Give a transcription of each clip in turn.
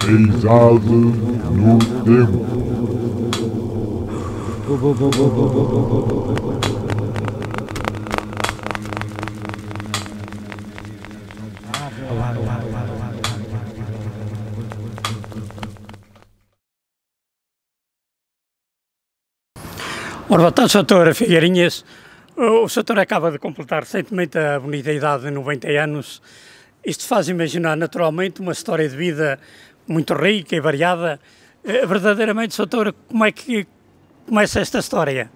enraizado no tempo. Ora, boa tarde, Sr. Figueirinhas. O Sr. acaba de completar recentemente a bonita idade de 90 anos. Isto faz imaginar naturalmente uma história de vida muito rica e variada. Verdadeiramente, Sr., como é que começa esta história?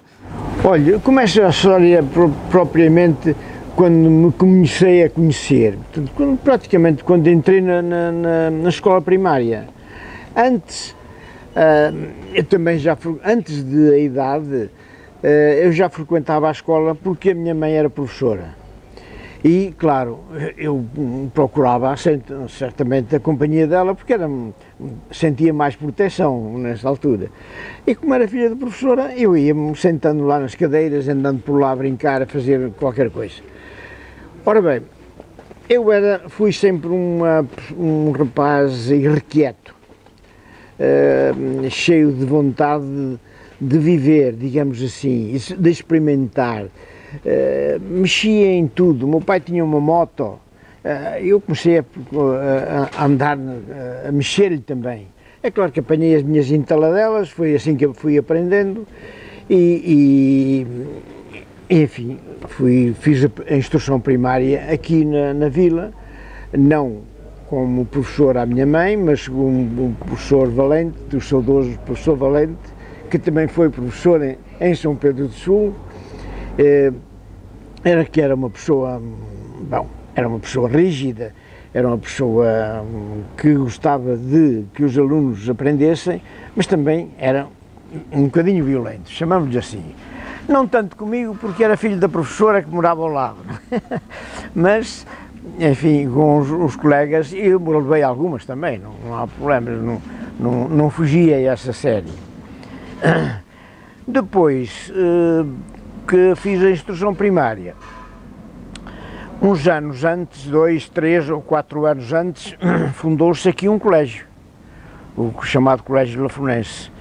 Olha, começa a história propriamente quando me comecei a conhecer, praticamente quando entrei na escola primária. Antes, eu também antes da idade, eu já frequentava a escola porque a minha mãe era professora. E, claro, eu procurava certamente a companhia dela porque sentia mais proteção nessa altura. E como era filha de professora, eu ia-me sentando lá nas cadeiras, andando por lá a brincar, a fazer qualquer coisa. Ora bem, eu fui sempre um rapaz irrequieto, cheio de vontade de viver, digamos assim, de experimentar. Mexia em tudo. O meu pai tinha uma moto, eu comecei a andar, a mexer-lhe também. É claro que apanhei as minhas entaladelas, foi assim que eu fui aprendendo enfim, fiz a instrução primária aqui na vila, não como professor à minha mãe, mas como o professor Valente, o saudoso professor Valente, que também foi professor em São Pedro do Sul. Era uma pessoa, bom, era uma pessoa rígida, era uma pessoa que gostava de que os alunos aprendessem, mas também era um bocadinho violento, chamamos-lhe assim. Não tanto comigo, porque era filho da professora que morava ao lado, mas, enfim, com os colegas, eu levei algumas também, não há problemas, não fugia a essa série. Depois que fiz a instrução primária, uns anos antes, 2, 3 ou 4 anos antes, fundou-se aqui um colégio, o chamado Colégio Lafonense,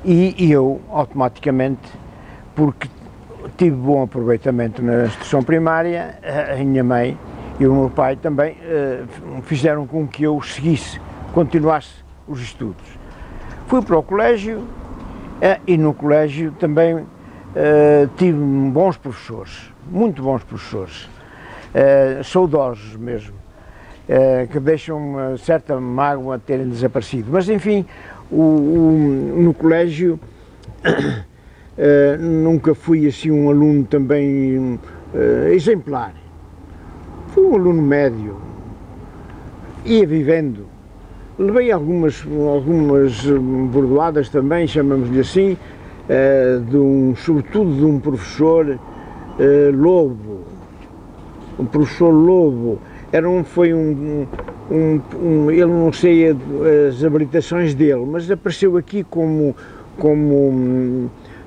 e eu, automaticamente, porque tive bom aproveitamento na instrução primária, a minha mãe e o meu pai também fizeram com que eu continuasse os estudos. Fui para o colégio e no colégio também tive bons professores, muito bons professores, saudosos mesmo, que deixam uma certa mágoa terem desaparecido. Mas enfim, no colégio nunca fui assim um aluno também exemplar. Fui um aluno médio, ia vivendo. Levei algumas bordoadas também, chamamos-lhe assim, sobretudo de um professor Lobo. Um professor Lobo. Ele não sei as habilitações dele, mas apareceu aqui como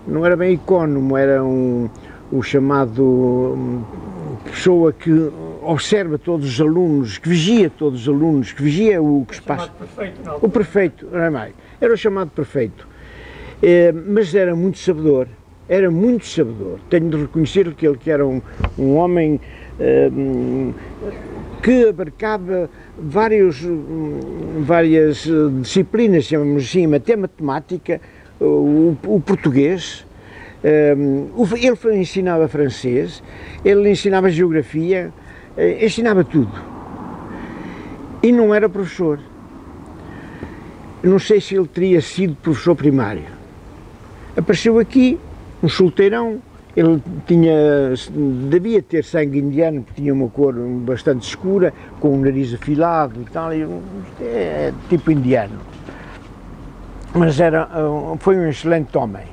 não era bem icónomo, era o chamado pessoa que observa todos os alunos, que vigia todos os alunos, que vigia o que se passa. O prefeito, não é mais. Era o chamado prefeito. Mas era muito sabedor, Tenho de reconhecer que ele era um homem que abarcava várias disciplinas, chamamos assim, até matemática, o português, ele ensinava francês, ele ensinava geografia, ensinava tudo. E não era professor. Não sei se ele teria sido professor primário. Apareceu aqui, um solteirão, ele devia ter sangue indiano, porque tinha uma cor bastante escura, com o nariz afilado e tal, tipo indiano. Mas foi um excelente homem.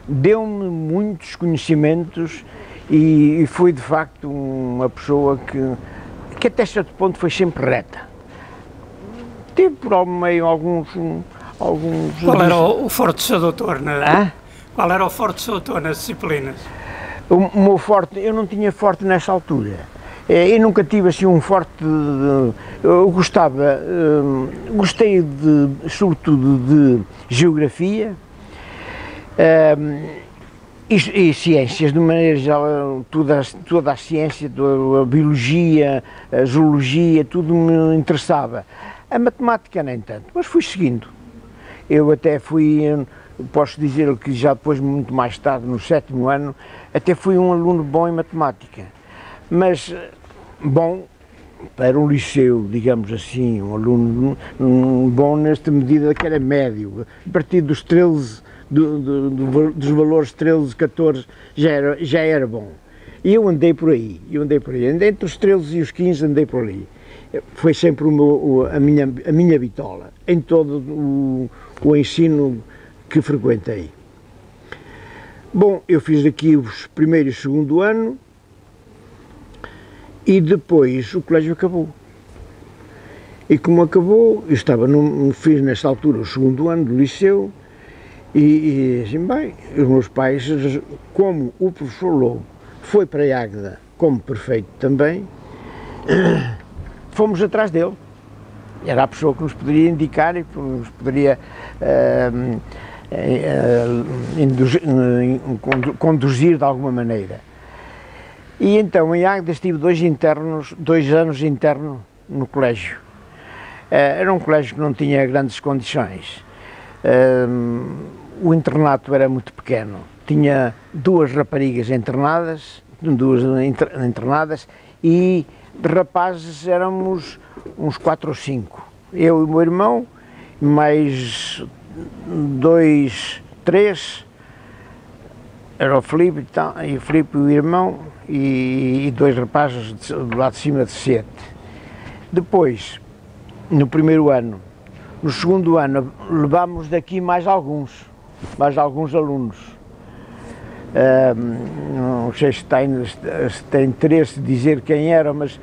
Deu-me muitos conhecimentos e foi de facto uma pessoa que até certo ponto foi sempre reta. Teve por ao meio alguns... Qual era o forte do seu doutor? Qual era o forte do seu doutor nas disciplinas? O meu forte, eu não tinha forte nessa altura. Eu nunca tive assim um forte... Eu gostei sobretudo de geografia e ciências, de maneira geral, toda a ciência, a biologia, a zoologia, tudo me interessava. A matemática nem tanto, mas fui seguindo. Eu até fui, posso dizer que já depois, muito mais tarde, no 7º ano, até fui um aluno bom em matemática. Mas bom para um liceu, digamos assim, um aluno bom nesta medida que era médio, a partir dos 13, dos valores 13, 14 já era bom. E eu andei por aí, entre os 13 e os 15 andei por ali. Foi sempre a minha bitola, em todo o ensino que frequentei. Bom, eu fiz aqui os primeiro e segundo ano, e depois o colégio acabou. E como acabou, eu fiz nessa altura o segundo ano do liceu, e assim, bem, os meus pais, como o professor Lobo foi para a Águeda como prefeito também, fomos atrás dele. Era a pessoa que nos poderia indicar e que nos poderia conduzir de alguma maneira. E então em Águeda estive 2 anos interno no colégio. Era um colégio que não tinha grandes condições. O internato era muito pequeno. Tinha 2 raparigas internadas e de rapazes éramos uns 4 ou 5. Eu e o meu irmão, mais 2, 3, era o Filipe e o Filipe e o irmão, e 2 rapazes do lado de cima de 7. Depois, no primeiro ano, no segundo ano, levámos daqui mais alguns alunos. Não sei se tem interesse de dizer quem era, mas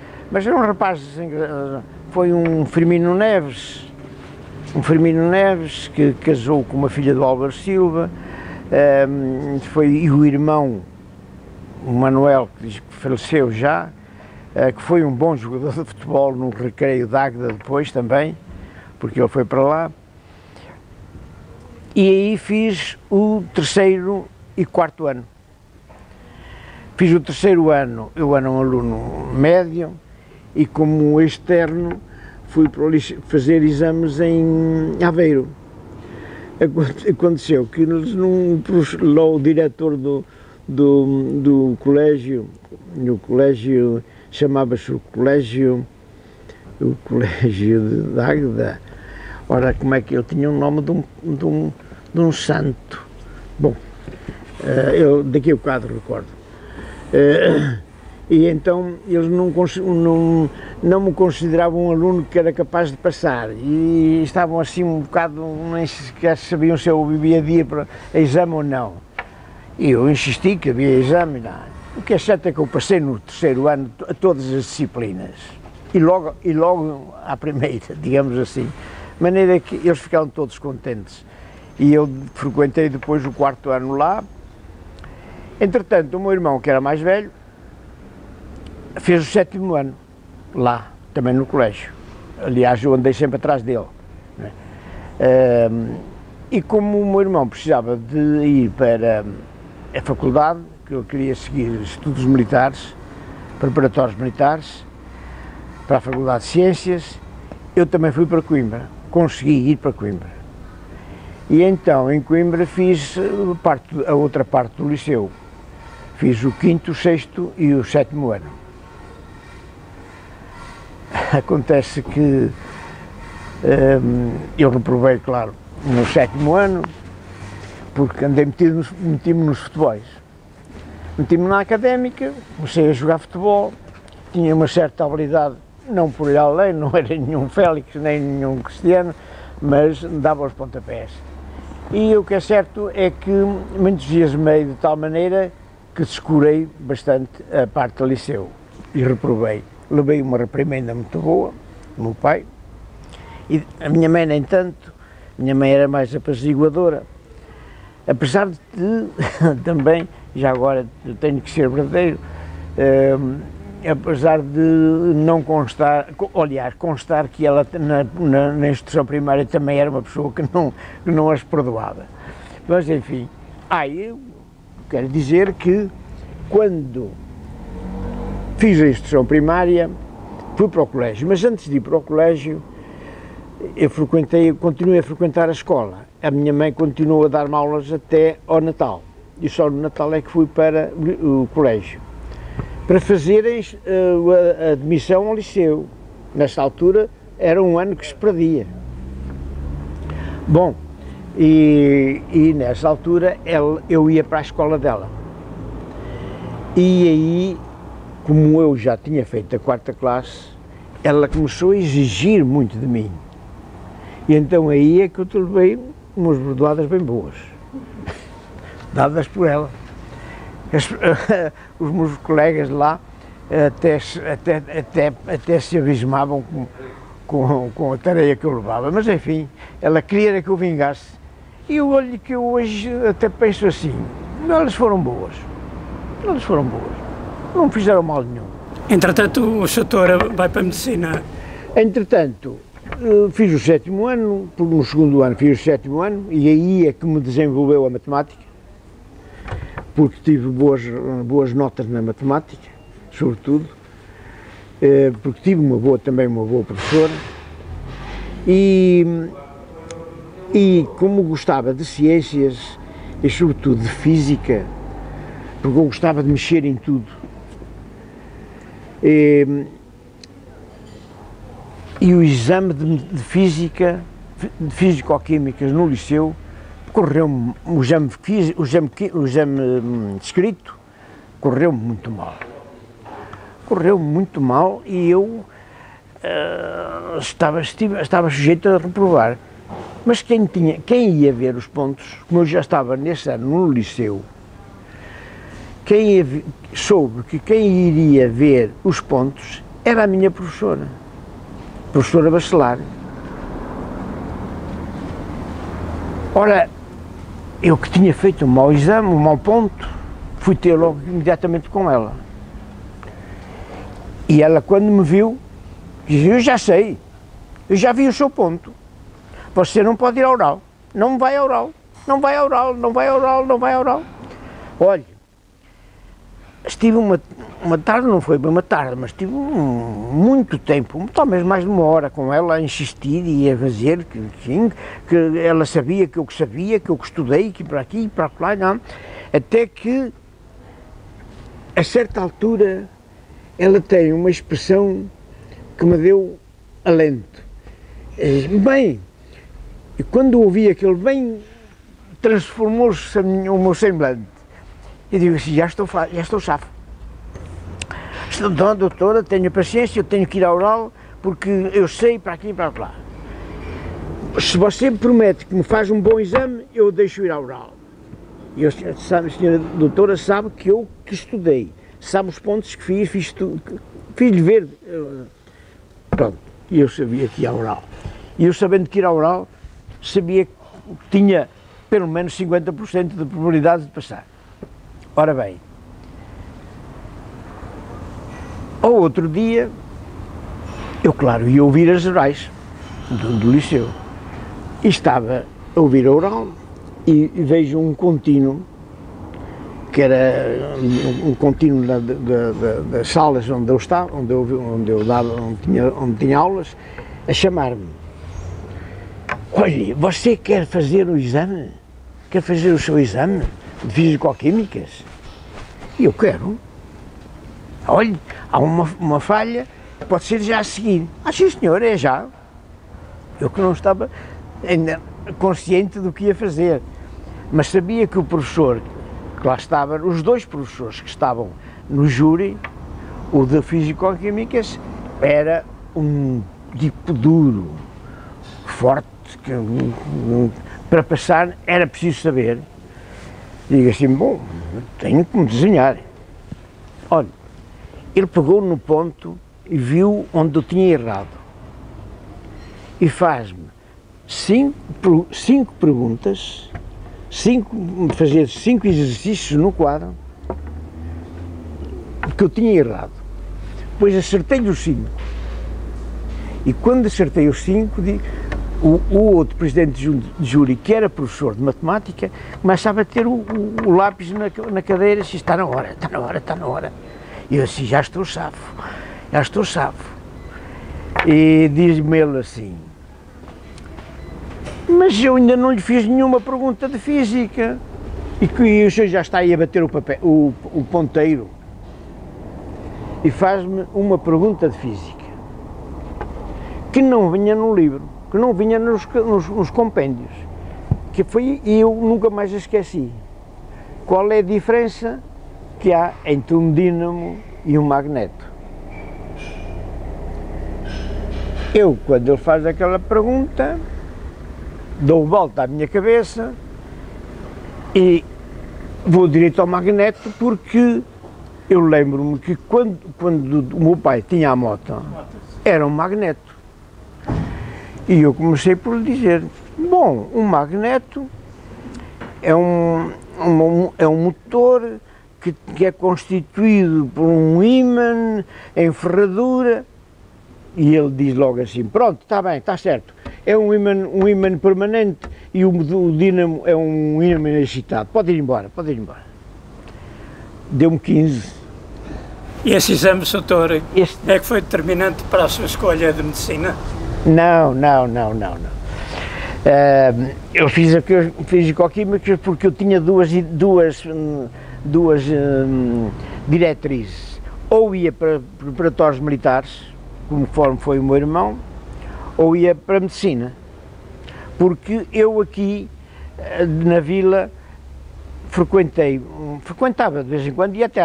eram rapazes. Foi um Firmino Neves que casou com uma filha do Álvaro Silva, e o irmão, o Manuel, que faleceu já, que foi um bom jogador de futebol no Recreio de Águeda depois também, porque ele foi para lá. E aí fiz o 3º e 4º ano. Fiz o 3º ano, eu era um aluno médio, e como externo fui para fazer exames em Aveiro. Aconteceu que lá o diretor do colégio, no colégio, chamava-se o colégio de Águeda. Ora, como é que ele tinha o nome de um santo? Bom, eu daqui a bocado recordo. E então eles não me consideravam um aluno que era capaz de passar, e estavam assim um bocado, nem sequer sabiam se eu vivia dia para exame ou não. E eu insisti que havia exame. Não. O que é certo é que eu passei no 3º ano a todas as disciplinas, e logo à primeira, digamos assim, de maneira que eles ficaram todos contentes. E eu frequentei depois o 4º ano lá. Entretanto, o meu irmão, que era mais velho, fez o 7º ano lá, também no colégio. Aliás, eu andei sempre atrás dele. Né? E como o meu irmão precisava de ir para a faculdade, que eu queria seguir estudos militares, preparatórios militares, para a Faculdade de Ciências, eu também fui para Coimbra, consegui ir para Coimbra. E então, em Coimbra, fiz a outra parte do liceu. Fiz o 5º, o 6º e o 7º ano. Acontece que eu reprovei, claro, no 7º ano, porque andei meti-me nos futebols. Meti-me na académica, comecei a jogar futebol, tinha uma certa habilidade, não por ir além, não era nenhum Félix, nem nenhum Cristiano, mas dava os pontapés. E o que é certo é que me entusiasmei de tal maneira que descurei bastante a parte do liceu e reprovei. Levei uma reprimenda muito boa do meu pai, e a minha mãe nem tanto. Minha mãe era mais apaziguadora, apesar de também, já agora eu tenho que ser verdadeiro, apesar de não constar, aliás, constar que ela na instrução primária também era uma pessoa que não as perdoava. Mas enfim, eu quero dizer que quando fiz a instrução primária, fui para o colégio, mas antes de ir para o colégio, continuei a frequentar a escola. A minha mãe continuou a dar-me aulas até ao Natal, e só no Natal é que fui para o colégio, para fazerem a admissão ao liceu. Nesta altura era um ano que se perdia. Bom, e nessa altura eu ia para a escola dela. E aí, como eu já tinha feito a 4ª classe, ela começou a exigir muito de mim. E então aí é que eu te levei umas bordoadas bem boas, dadas por ela. Os meus colegas lá até se abismavam com a tarefa que eu levava, mas enfim, ela queria que eu vingasse. E eu olho que eu hoje até penso assim, elas foram boas, não fizeram mal nenhum. Entretanto, o Sr. vai para a medicina. Entretanto, fiz o 7º ano, no 2º ano fiz o 7º ano, e aí é que me desenvolveu a matemática, porque tive boas notas na matemática, sobretudo, porque tive também uma boa professora, e como gostava de ciências, e sobretudo de física, porque eu gostava de mexer em tudo, e o exame de físico-químicas no liceu, correu-me, o exame escrito, correu-me muito mal, e eu estava sujeito a reprovar. Mas quem ia ver os pontos, como eu já estava nesse ano no liceu, soube que quem iria ver os pontos era a minha professora Bacelar. Ora, eu que tinha feito um mau exame, um mau ponto, fui ter logo imediatamente com ela. E ela, quando me viu, disse: eu já sei, eu já vi o seu ponto, você não pode ir ao oral, não vai ao oral. Olha, estive uma tarde, não foi bem uma tarde, mas estive muito tempo, talvez mais de uma hora com ela, a insistir e a fazer, que ela sabia que eu estudei, que para aqui e para lá, não. Até que, a certa altura, ela tem uma expressão que me deu alento. Bem, e quando ouvi aquele bem, transformou-se o meu semblante. Eu digo assim: já estou safo. Doutora, tenha paciência, eu tenho que ir ao oral, porque eu sei para aqui e para lá. Se você me promete que me faz um bom exame, eu deixo ir ao oral. E a senhora doutora sabe que eu que estudei, sabe os pontos que fiz-lhe ver. Pronto, e eu sabia que ia ao oral. E eu, sabendo que ir ao oral, sabia que tinha pelo menos 50% de probabilidade de passar. Ora bem, ao outro dia, eu, claro, ia ouvir as orais do liceu. E estava a ouvir a oral e vejo um contínuo, que era um contínuo das salas onde eu estava, onde tinha aulas, a chamar-me: olha, você quer fazer o exame? Quer fazer o seu exame de físico-químicas? E eu quero. Olha, há uma falha, pode ser já a seguir. Sim senhor, é já. Eu que não estava ainda consciente do que ia fazer, mas sabia que o professor, que lá estava, os dois professores que estavam no júri, o de físico-químicas, era um tipo duro, forte, que para passar era preciso saber. Digo assim: bom, tenho que me desenhar. Olha, ele pegou no ponto e viu onde eu tinha errado. E faz-me cinco perguntas, fazer 5 exercícios no quadro que eu tinha errado. depois acertei os 5. E quando acertei os 5, o outro presidente de júri, que era professor de matemática, começa a bater o lápis na cadeira e diz: está na hora, está na hora, está na hora. E eu assim: já estou safo, já estou safo. E diz-me ele assim: mas eu ainda não lhe fiz nenhuma pergunta de física. E que o senhor já está aí a bater o ponteiro e faz-me uma pergunta de física que não vinha no livro, que não vinha nos compêndios, que foi, e eu nunca mais a esqueci. Qual é a diferença que há entre um dínamo e um magneto? Eu, quando ele faz aquela pergunta, dou volta à minha cabeça e vou direito ao magneto, porque eu lembro-me que quando o meu pai tinha a moto, era um magneto. E eu comecei por lhe dizer: bom, um magneto é um motor que é constituído por um ímã em ferradura. E ele diz logo assim: pronto, está bem, está certo. É um ímã permanente e o dínamo é um ímã excitado. Pode ir embora, pode ir embora. Deu-me 15. E esse exame, doutor, é que foi determinante para a sua escolha de medicina? Não. Eu fiz físico-química porque eu tinha duas diretrizes. Ou ia para preparatórios militares, conforme foi o meu irmão, ou ia para a medicina, porque eu aqui na vila frequentava de vez em quando, ia até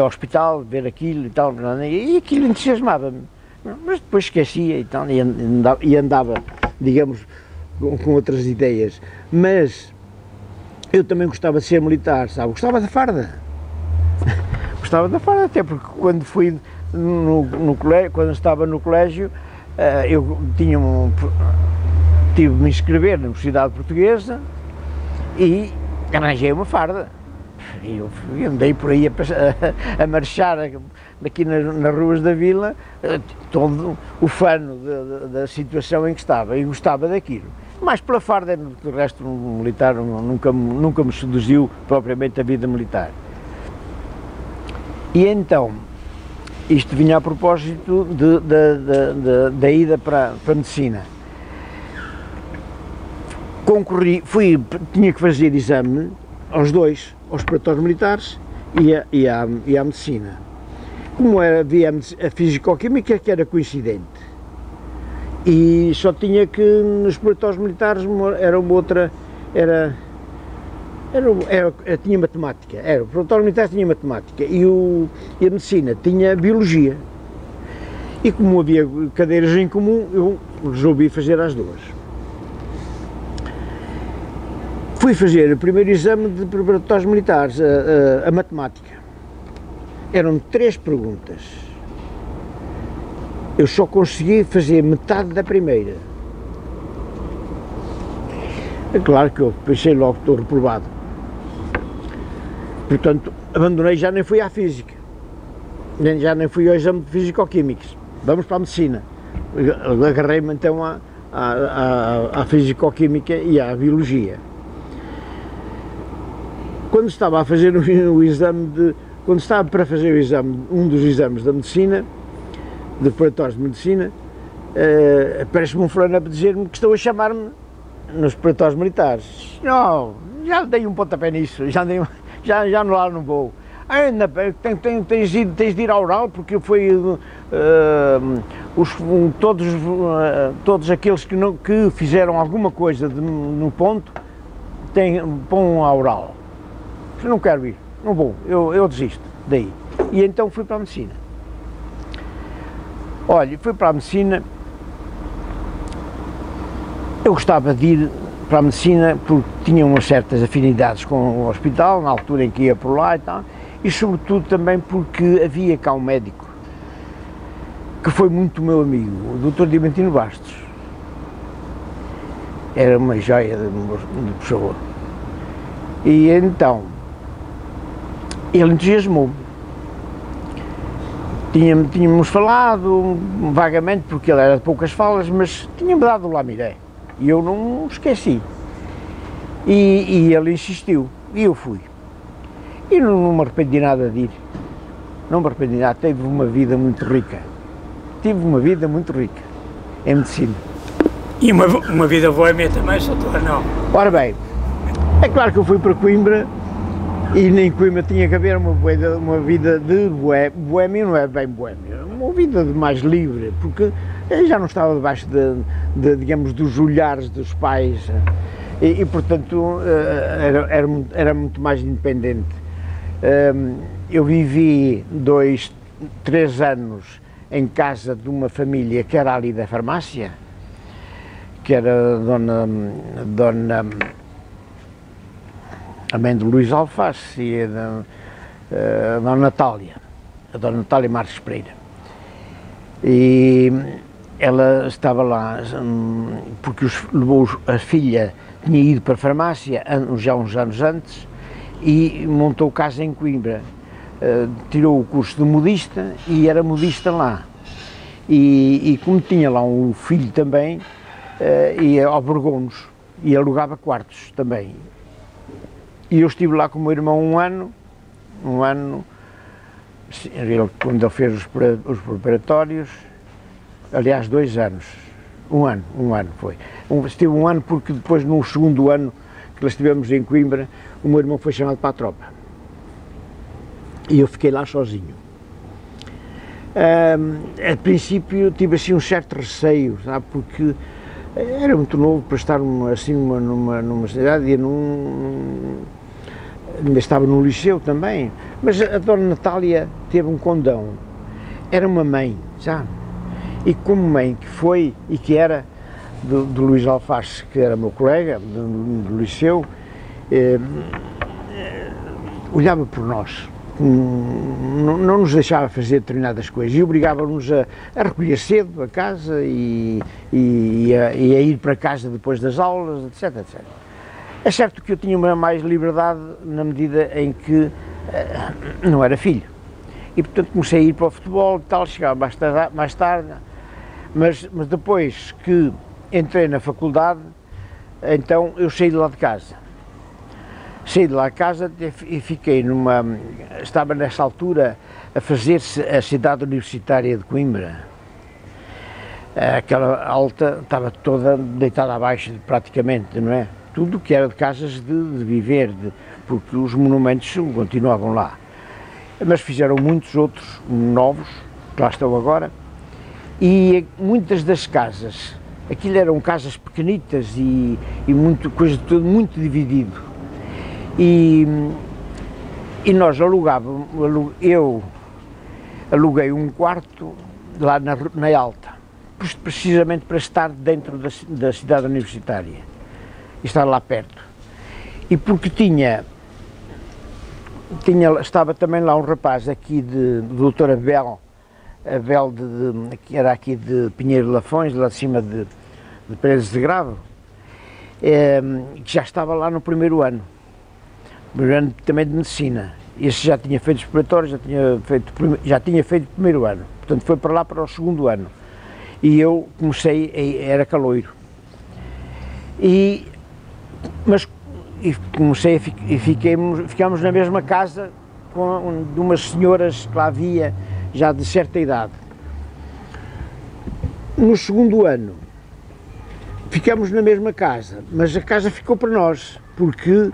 ao hospital, ver aquilo e tal, e aquilo entusiasmava-me, mas depois esquecia e tal, e andava, digamos, com outras ideias. Mas eu também gostava de ser militar, sabe? Gostava da farda, até porque quando fui no colégio, quando estava no colégio, eu tive de me inscrever na Universidade Portuguesa e arranjei uma farda. E eu andei por aí a marchar aqui nas ruas da vila, todo o fano da situação em que estava, e gostava daquilo. Mais pela farda, do resto militar nunca me seduziu propriamente a vida militar. E então, isto vinha a propósito da ida para a medicina. Tinha que fazer exame aos dois, aos preparatórios militares e à medicina. Como havia a físico-química, que era coincidente, e só tinha que, nos preparatórios militares, era uma outra, tinha matemática, o preparatório militar tinha matemática e a medicina tinha biologia. E como havia cadeiras em comum, eu resolvi fazer as duas. Fui fazer o primeiro exame de preparatórios militares, a matemática. Eram 3 perguntas. Eu só consegui fazer metade da primeira. É claro que eu pensei logo que estou reprovado. Portanto, abandonei, já nem fui à física. Já nem fui ao exame de físico-químicos. Vamos para a medicina. Agarrei-me então à físico-química e à biologia. Quando estava a fazer quando estava para fazer o exame, um dos exames da medicina, de preparatórios de medicina, aparece-me um fulano a dizer-me que estão a chamar-me nos preparatórios militares. Não, já dei um pontapé nisso, já lá não vou. Ainda tens de ir ao oral, porque foi todos aqueles que fizeram alguma coisa no ponto põem ao oral. Não quero ir, não vou, eu desisto daí. E então fui para a medicina. Olha, fui para a medicina. Eu gostava de ir para a medicina porque tinha umas certas afinidades com o hospital, na altura em que ia por lá e tal, e sobretudo também porque havia cá um médico que foi muito meu amigo, o Dr. Diamantino Bastos. Era uma joia de pessoa. E então, ele entusiasmou-me. Tínhamos falado vagamente, porque ele era de poucas falas, mas tinha-me dado o lamiré, e eu não esqueci. E ele insistiu, e eu fui. E não me arrependi nada de ir, não me arrependi nada, tive uma vida muito rica. Tive uma vida muito rica, em medicina. E uma vida boêmia também, doutor, não? Ora bem, é claro que eu fui para Coimbra, e nem Coimbra tinha que haver uma vida de boêmia, não é bem boêmia, uma vida mais livre, porque eu já não estava debaixo digamos, dos olhares dos pais, e portanto era muito mais independente. Eu vivi 3 anos em casa de uma família que era ali da farmácia, que era a mãe de Luís Alface e a Dona Natália, Marques Pereira. E ela estava lá porque a filha tinha ido para a farmácia já uns anos antes e montou casa em Coimbra. Tirou o curso de modista e era modista lá. E como tinha lá um filho também, ia ao Borgonos e alugava quartos também. E eu estive lá com o meu irmão um ano, quando ele fez os preparatórios, aliás 2 anos, um ano foi. Estive um ano porque depois no segundo ano que nós estivemos em Coimbra, o meu irmão foi chamado para a tropa. E eu fiquei lá sozinho. A princípio tive assim um certo receio, sabe, porque era muito novo para estar assim numa cidade e ainda estava no liceu também, mas a Dona Natália teve um condão, era uma mãe, sabe, e como mãe que foi e que era do Luís Alface, que era meu colega do liceu, olhava por nós, não nos deixava fazer determinadas coisas e obrigava-nos a recolher cedo a casa e a ir para casa depois das aulas, etc, etc. É certo que eu tinha mais liberdade na medida em que não era filho e portanto comecei a ir para o futebol e tal, chegava mais tarde, mas depois que entrei na faculdade, então eu saí de lá de casa. Saí de lá de casa e fiquei estava nessa altura a fazer-se a cidade universitária de Coimbra. Aquela alta estava toda deitada abaixo praticamente, não é? Tudo que era de casas de viver, porque os monumentos continuavam lá. Mas fizeram muitos outros novos, que lá estão agora, e muitas das casas, aquilo eram casas pequenitas e coisa de tudo muito dividido. E nós eu aluguei um quarto lá na Alta, precisamente para estar dentro da cidade universitária e estar lá perto. E porque estava também lá um rapaz aqui do doutor Abel, que era aqui de Pinheiro de Lafões, lá de cima de Paredes de Grave, que já estava lá no primeiro ano também de medicina. Esse já tinha feito os preparatórios, já tinha feito o primeiro ano, portanto foi para lá para o segundo ano. E eu era caloiro. Ficámos na mesma casa de umas senhoras que lá havia, já de certa idade. No segundo ano, ficámos na mesma casa, mas a casa ficou para nós, porque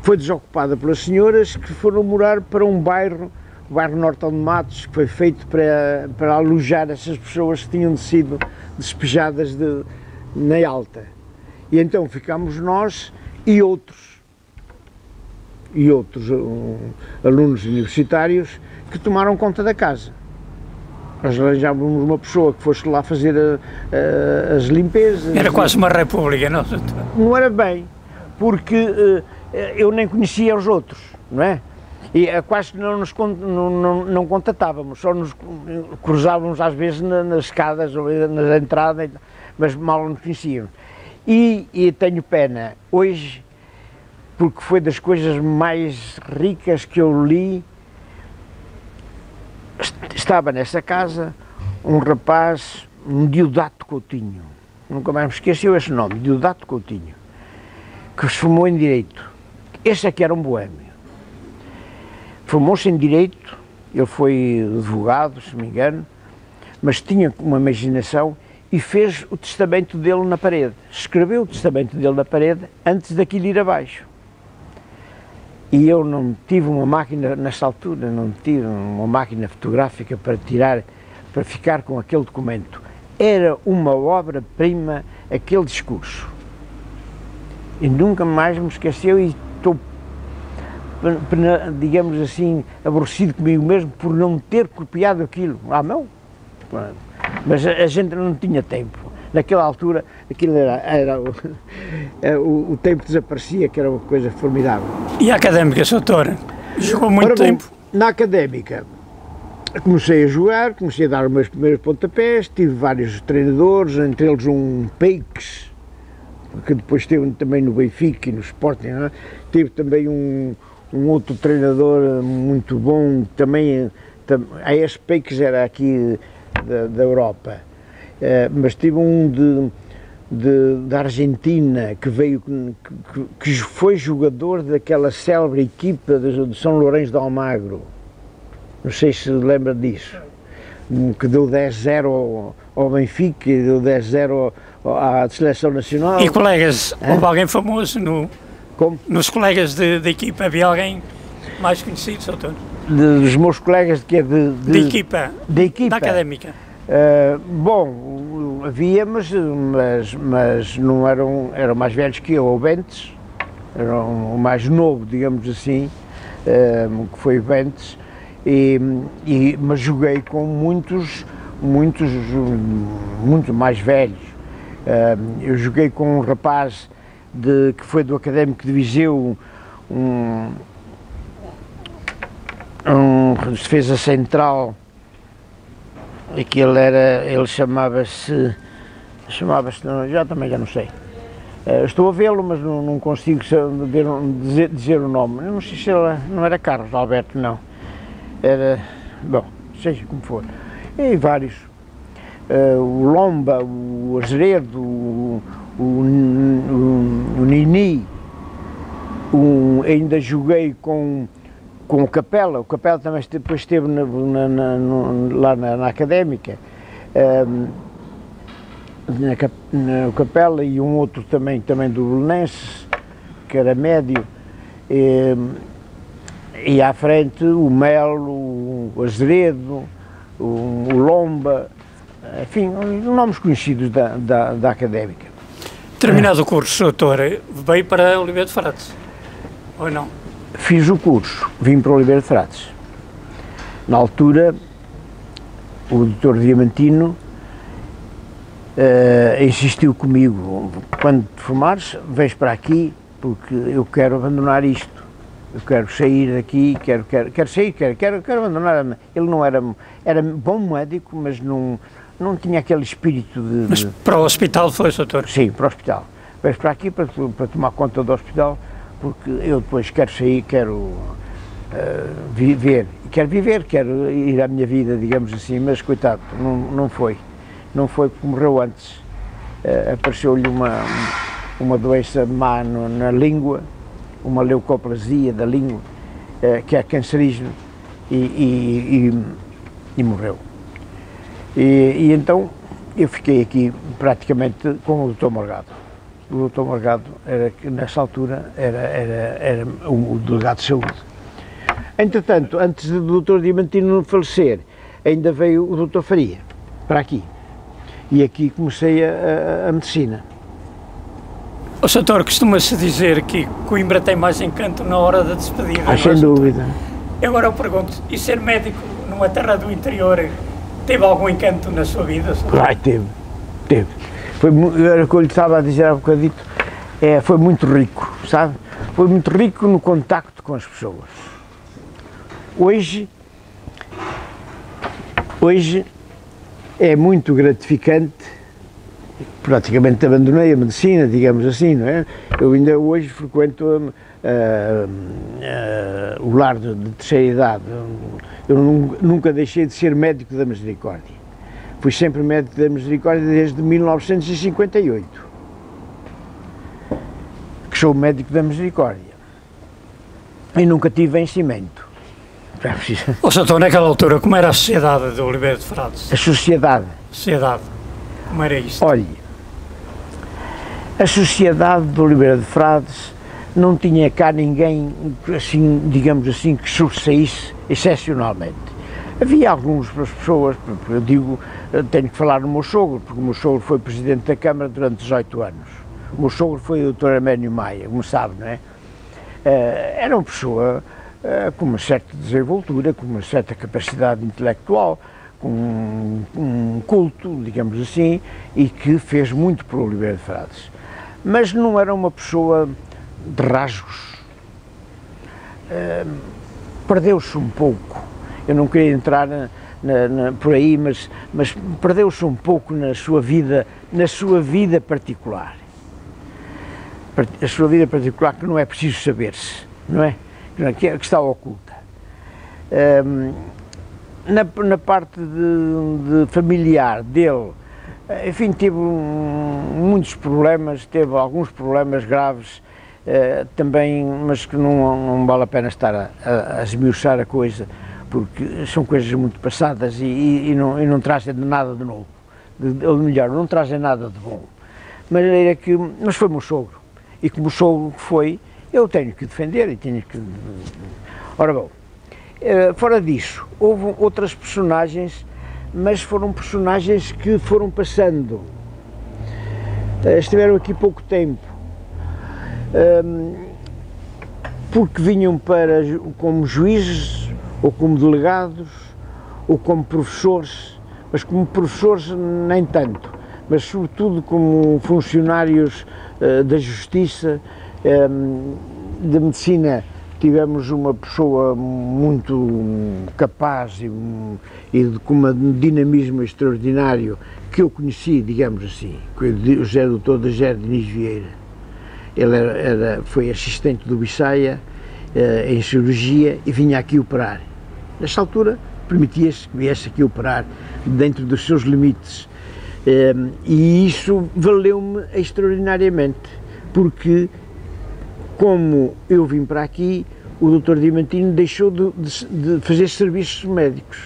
foi desocupada pelas senhoras que foram morar para um bairro, o bairro Norton de Matos, que foi feito para alojar essas pessoas que tinham sido despejadas na Alta. E então ficámos nós e outros alunos universitários que tomaram conta da casa. Nós arranjávamos uma pessoa que fosse lá fazer as limpezas. Era quase uma república, não? Não era bem, porque eu nem conhecia os outros, não é? E quase que não contatávamos, só nos cruzávamos às vezes nas escadas ou na entrada, mas mal nos conhecíamos. E tenho pena, hoje, porque foi das coisas mais ricas que eu li, estava nessa casa um rapaz, um Diodato Coutinho, nunca mais me esqueceu esse nome, Diodato Coutinho, que se formou em Direito. Esse aqui era um boêmio. Formou-se em Direito, ele foi advogado, se me engano, mas tinha uma imaginação e fez o testamento dele na parede. Escreveu o testamento dele na parede antes daquilo ir abaixo. E eu não tive uma máquina, nessa altura, não tive uma máquina fotográfica para tirar, para ficar com aquele documento. Era uma obra-prima aquele discurso. E nunca mais me esqueceu e estou, digamos assim, aborrecido comigo mesmo por não ter copiado aquilo à mão. Mas a gente não tinha tempo. Naquela altura, aquilo era o tempo desaparecia, que era uma coisa formidável. E a académica, Sr. Doutor? Jogou muito tempo? Na académica, comecei a jogar, comecei a dar os meus primeiros pontapés, tive vários treinadores, entre eles um Peix, que depois teve também no Benfica e no Sporting, não é? Tive também um outro treinador muito bom, também, esse Peix era aqui da Europa, mas tive um da Argentina que veio, que foi jogador daquela célebre equipa de São Lourenço de Almagro, não sei se lembra disso, que deu 10-0 ao Benfica e deu 10-0 à Seleção Nacional. E colegas, houve alguém famoso nos colegas da equipa, havia alguém mais conhecido, Sr. Doutor? Dos meus colegas de equipa, da académica. Bom, havia, mas não eram mais velhos que eu, ou Bentes, era o mais novo, digamos assim, que foi Bentes, mas joguei com muitos muito mais velhos. Eu joguei com um rapaz que foi do Académico de Viseu, um defesa central, ele chamava-se, já não sei. Estou a vê-lo, mas não consigo dizer o nome. Eu não sei se não era Carlos Alberto, não. Era, bom, seja como for. E vários. O Lomba, o Azeredo, o Nini. Ainda joguei com o Capela também depois esteve lá na Académica, na Capela, e um outro também do Belenenses, que era médio, e à frente o Melo, o Azeredo, o Lomba, enfim, nomes conhecidos da Académica. Terminado o curso, doutor, veio para Oliveira de Frades, ou não? Fiz o curso, vim para Oliveira de Frades. Na altura, o Dr. Diamantino insistiu comigo: quando te formares, vens para aqui, porque eu quero abandonar isto. Eu quero sair daqui, quero abandonar. Ele não era bom médico, mas não tinha aquele espírito de... Mas para o hospital foi, doutor? Sim, para o hospital. Vens para aqui para tomar conta do hospital, porque eu depois quero sair, quero viver, quero ir à minha vida, digamos assim, mas coitado, não foi porque morreu antes. Apareceu-lhe uma doença má na língua, uma leucoplasia da língua, que é cancerígeno, e morreu. E então eu fiquei aqui praticamente com o Dr. Morgado. O Dr. Morgado, nessa altura, era o delegado de saúde. Entretanto, antes do Dr. Diamantino falecer, ainda veio o Dr. Faria, para aqui. E aqui comecei a medicina. O doutor, costuma-se dizer que Coimbra tem mais encanto na hora da despedida. Sem dúvida. Agora eu pergunto, e ser médico numa terra do interior teve algum encanto na sua vida? Ai, teve. Era o que eu lhe estava a dizer há bocadito, foi muito rico, sabe? Foi muito rico no contacto com as pessoas. Hoje é muito gratificante. Praticamente abandonei a medicina, digamos assim, não é? Eu ainda hoje frequento o lar de terceira idade, Eu nunca deixei de ser médico da Misericórdia. Fui sempre médico da Misericórdia desde 1958, que sou médico da Misericórdia. E nunca tive vencimento. Ô Soutor, naquela altura, como era a sociedade de Oliveira de Frades? A sociedade. Sociedade, como era isto? Olhe, a sociedade de Oliveira de Frades não tinha cá ninguém, assim, digamos assim, que sobressaísse excepcionalmente. Havia algumas pessoas, eu digo, tenho que falar no meu sogro, porque o meu sogro foi presidente da Câmara durante 18 anos. O meu sogro foi o Dr. Arménio Maia, como sabe, não é? Era uma pessoa com uma certa desenvoltura, com uma certa capacidade intelectual, com um culto, digamos assim, e que fez muito por Oliveira de Frades. Mas não era uma pessoa de rasgos. Perdeu-se um pouco. Eu não queria entrar por aí, mas perdeu-se um pouco na sua vida particular. A sua vida particular, que não é preciso saber-se, não é? Que está oculta. Na parte de familiar dele, enfim, teve muitos problemas, teve alguns problemas graves também, mas que não vale a pena estar a esmiuçar a coisa, porque são coisas muito passadas e não trazem nada de novo, ou melhor, não trazem nada de bom. Mas foi meu sogro, e como sogro que foi, eu tenho que defender e tenho que... Ora bom, fora disso, houve outras personagens, mas foram personagens que foram passando, estiveram aqui pouco tempo, porque vinham como juízes, ou como delegados, ou como professores, mas como professores nem tanto, mas sobretudo como funcionários da justiça, de medicina. Tivemos uma pessoa muito capaz e com um dinamismo extraordinário que eu conheci, digamos assim, o Dr. Dr. Diniz Vieira. Ele foi assistente do Bissaia em cirurgia e vinha aqui operar. Nesta altura permitia-se que viesse aqui operar dentro dos seus limites, e isso valeu-me extraordinariamente, porque como eu vim para aqui, o Dr. Diamantino deixou de fazer serviços médicos.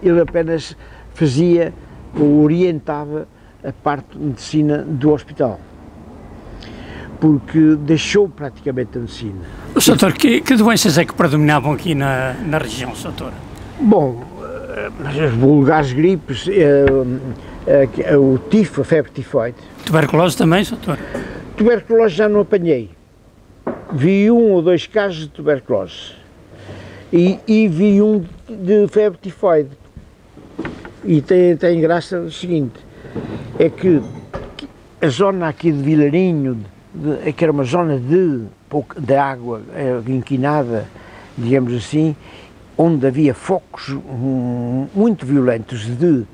Ele apenas fazia ou orientava a parte de medicina do hospital, porque deixou praticamente a medicina. Soutor, que doenças é que predominavam aqui na região, Soutor? Bom, as vulgares gripes, o tifo, a febre tifoide. Tuberculose também, Soutor? Tuberculose já não apanhei. Vi 1 ou 2 casos de tuberculose e vi um de febre tifoide. E tem graça o seguinte, é que a zona aqui de Vilarinho, que era uma zona de água inquinada, digamos assim, onde havia focos muito violentos de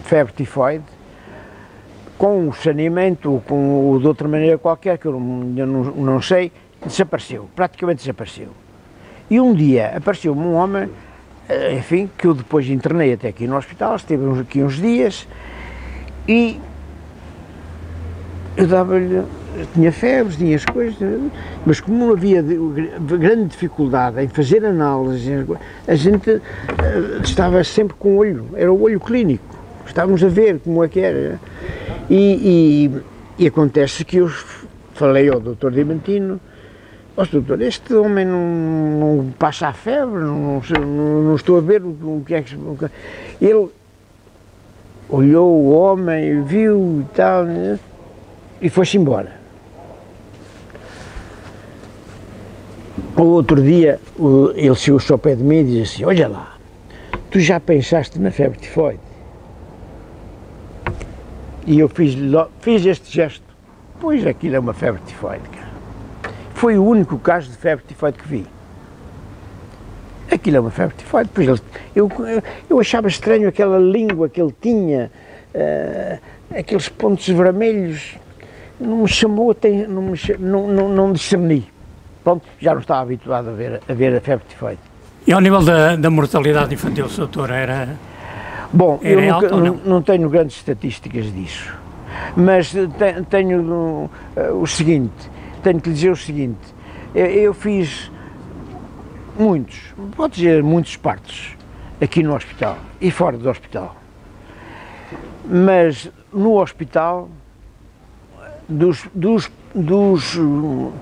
febre tifoide, com o saneamento ou de outra maneira qualquer, que eu não sei, desapareceu, praticamente desapareceu. E um dia apareceu-me um homem, enfim, que eu depois internei até aqui no hospital, esteve aqui uns dias, e eu dava-lhe, tinha febres, tinha as coisas, mas como não havia grande dificuldade em fazer análises, a gente estava sempre com o olho, era o olho clínico, estávamos a ver como é que era. E acontece que eu falei ao Dr. Diamantino: ó doutor, este homem não passa a febre, não estou a ver o que é que... Ele olhou o homem, viu e tal, e foi-se embora. O outro dia, ele chegou-se ao pé de mim e disse assim: olha lá, tu já pensaste na febre tifoide? E eu fiz este gesto: pois aquilo é uma febre tifoide, cara. Foi o único caso de febre tifoide que vi. Aquilo é uma febre tifoide. Pois eu achava estranho aquela língua que ele tinha, aqueles pontos vermelhos, não me chamou, não discerni. Pronto, já não estava habituado a ver a febre tifoide. E ao nível da mortalidade infantil, doutor, era... Bom, era eu alto ou não? não tenho grandes estatísticas disso, mas tenho o seguinte, tenho que lhe dizer o seguinte, eu fiz pode dizer muitos partos aqui no hospital e fora do hospital, mas no hospital, dos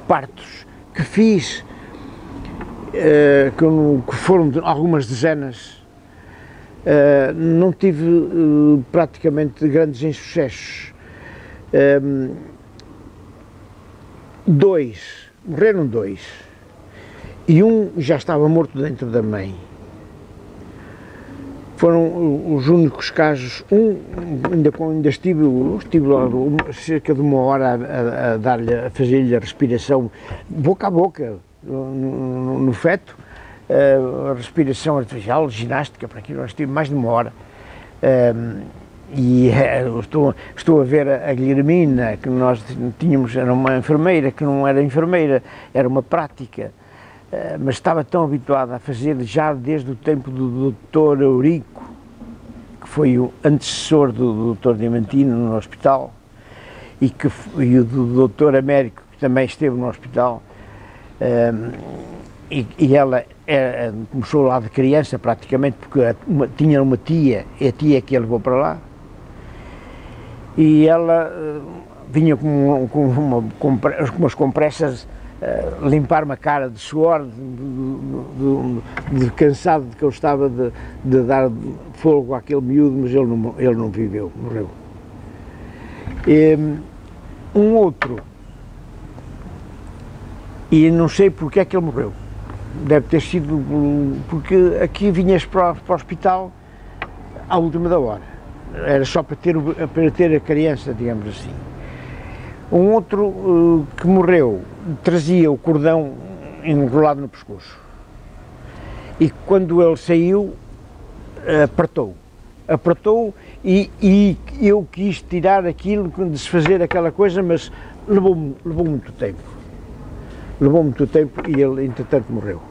partos que fiz, que foram algumas dezenas, não tive praticamente grandes insucessos. Morreram dois, e um já estava morto dentro da mãe. Foram os únicos casos. Ainda estive lá cerca de uma hora a fazer-lhe a respiração boca a boca no feto, a respiração artificial, ginástica, para aquilo nós estive mais de uma hora. E estou a ver a Guilhermina, que nós tínhamos, era uma enfermeira, que não era enfermeira, era uma prática, mas estava tão habituada a fazer já desde o tempo do Dr. Eurico, que foi o antecessor do Dr. Diamantino no hospital, e o do Dr. Américo, que também esteve no hospital, e ela começou lá de criança praticamente, porque tinha uma tia, e a tia que a levou para lá, e ela vinha com umas compressas, limpar-me a cara de suor, de cansado de que eu estava de dar fogo àquele miúdo, mas ele não viveu, morreu. Um outro, e não sei porque é que ele morreu, deve ter sido porque aqui vinhas para o hospital à última da hora, era só para ter a criança, digamos assim. Um outro que morreu trazia o cordão enrolado no pescoço, e quando ele saiu apertou e eu quis tirar aquilo, desfazer aquela coisa, mas levou muito tempo e ele entretanto morreu.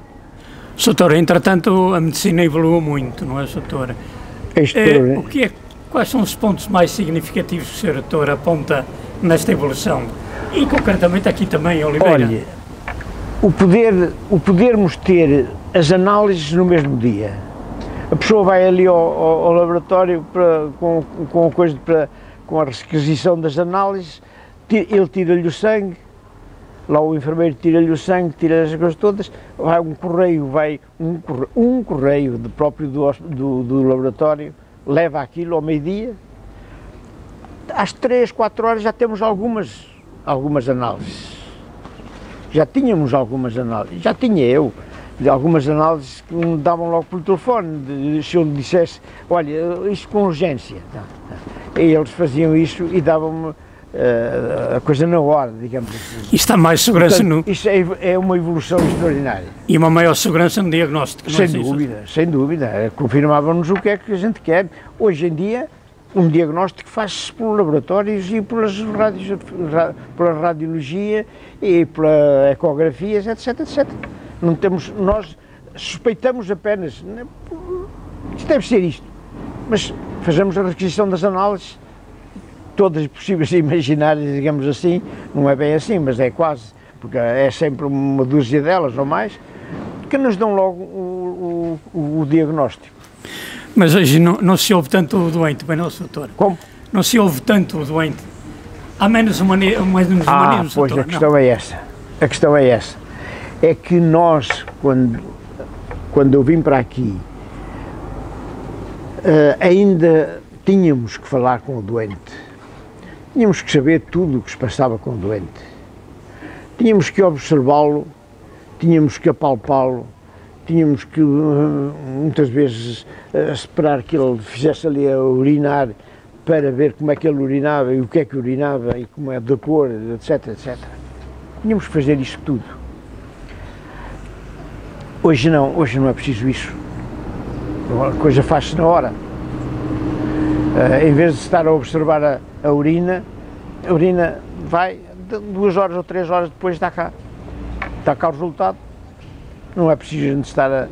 Doutor, entretanto a medicina evoluiu muito, não é, doutor? Quais são os pontos mais significativos que o senhor doutor aponta nesta evolução? E concretamente aqui também, Oliveira. Olha, o podermos ter as análises no mesmo dia. A pessoa vai ali ao laboratório com a requisição das análises, ele tira-lhe o sangue, lá o enfermeiro tira-lhe o sangue, tira as coisas todas, vai um correio próprio do laboratório, leva aquilo ao meio-dia, às 3, 4 horas já temos algumas análises. Já tínhamos algumas análises, já tinha eu, de algumas análises que me davam logo por telefone, se eu lhe dissesse, olha, isto com urgência. E eles faziam isso e davam-me a coisa na hora, digamos assim. Isto dá mais segurança. Portanto, isso é uma evolução extraordinária. E uma maior segurança no diagnóstico. Sem dúvida. Confirmavam-nos o que é que a gente quer. Hoje em dia, um diagnóstico faz-se por laboratórios e pela radiologia e pela ecografias, etc. Nós suspeitamos apenas, isto deve ser isto, mas fazemos a requisição das análises, todas possíveis e imaginárias, digamos assim, não é bem assim, mas é quase, porque é sempre uma dúzia delas ou mais, que nos dão logo o diagnóstico. Mas hoje não se ouve tanto o doente, bem não, doutor? Como? Não se ouve tanto o doente. Há menos humanismo, pois doutor, a questão é essa. A questão é essa. É que nós, quando eu vim para aqui, ainda tínhamos que falar com o doente. Tínhamos que saber tudo o que se passava com o doente. Tínhamos que observá-lo, tínhamos que apalpá-lo, tínhamos que, muitas vezes, esperar que ele fizesse ali a urinar para ver como é que ele urinava e o que é que urinava e como é da cor, etc. Tínhamos que fazer isso tudo. Hoje não é preciso isso. A coisa faz-se na hora. Em vez de estar a observar a urina vai 2 horas ou 3 horas depois está cá o resultado. Não é preciso a gente estar